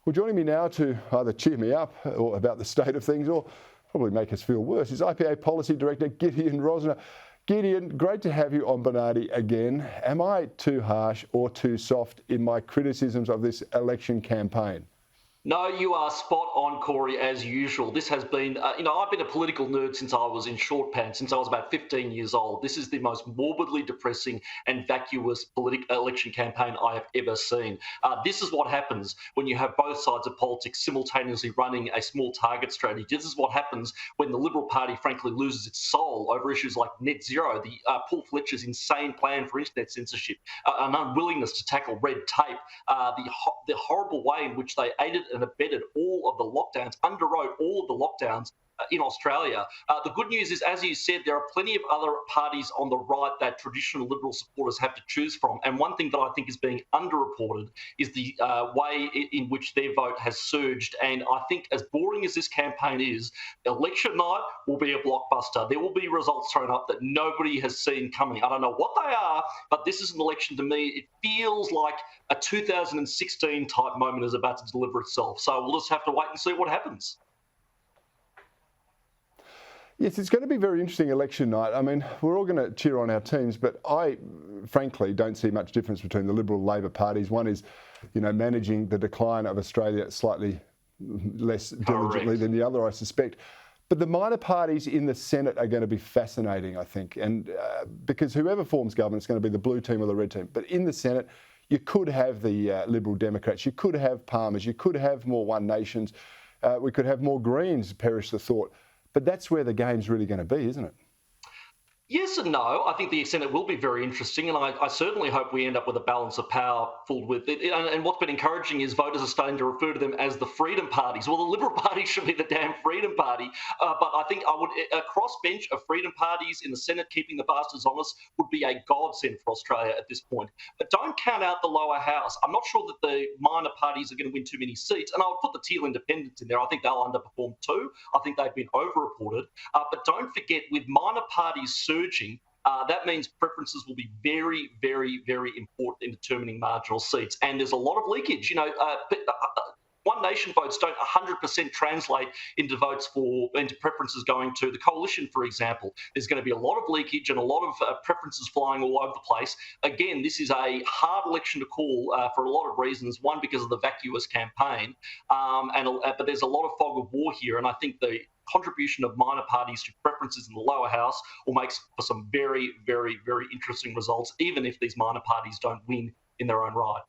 Well, joining me now to either cheer me up or about the state of things or probably make us feel worse is IPA Policy Director Gideon Rozner. Gideon, great to have you on Bernardi again. Am I too harsh or too soft in my criticisms of this election campaign? No, you are spot on, Cory, as usual. This has been, I've been a political nerd since I was in short pants, since I was about 15 years old. This is the most morbidly depressing and vacuous election campaign I have ever seen. This is what happens when you have both sides of politics simultaneously running a small target strategy. This is what happens when the Liberal Party, frankly, loses its soul over issues like net zero, Paul Fletcher's insane plan for internet censorship, an unwillingness to tackle red tape, the horrible way in which they aided and abetted all of the lockdowns, underwrote all of the lockdowns in Australia. The good news is, as you said, there are plenty of other parties on the right that traditional Liberal supporters have to choose from. And one thing that I think is being underreported is the way in which their vote has surged. And I think, as boring as this campaign is, election night will be a blockbuster. There will be results thrown up that nobody has seen coming. I don't know what they are, but this is an election to me. It feels like a 2016 type moment is about to deliver itself. So we'll just have to wait and see what happens. Yes, it's going to be very interesting election night. I mean, we're all going to cheer on our teams, but I, frankly, don't see much difference between the Liberal-Labor parties. One is, managing the decline of Australia slightly less diligently than the other, I suspect. But the minor parties in the Senate are going to be fascinating, I think, and because whoever forms government is going to be the blue team or the red team. But in the Senate, you could have the Liberal Democrats, you could have Palmers, you could have more One Nations, we could have more Greens, perish the thought. But that's where the game's really going to be, isn't it? Yes and no. I think the Senate will be very interesting, and I certainly hope we end up with a balance of power filled with it. And what's been encouraging is voters are starting to refer to them as the Freedom Parties. Well, the Liberal Party should be the damn Freedom Party, but I think a crossbench of Freedom Parties in the Senate keeping the bastards honest would be a godsend for Australia at this point. But don't count out the lower house. I'm not sure that the minor parties are going to win too many seats, and I'll put the Teal Independents in there. I think they'll underperform too. I think they've been overreported. But don't forget, with minor parties surging, that means preferences will be very, very, very important in determining marginal seats. And there's a lot of leakage. One Nation votes don't 100% translate into preferences going to the coalition, for example. There's going to be a lot of leakage and a lot of preferences flying all over the place. Again, this is a hard election to call for a lot of reasons. One, because of the vacuous campaign, but there's a lot of fog of war here, and I think the contribution of minor parties to preferences in the lower house will make for some very, very, very interesting results, even if these minor parties don't win in their own right.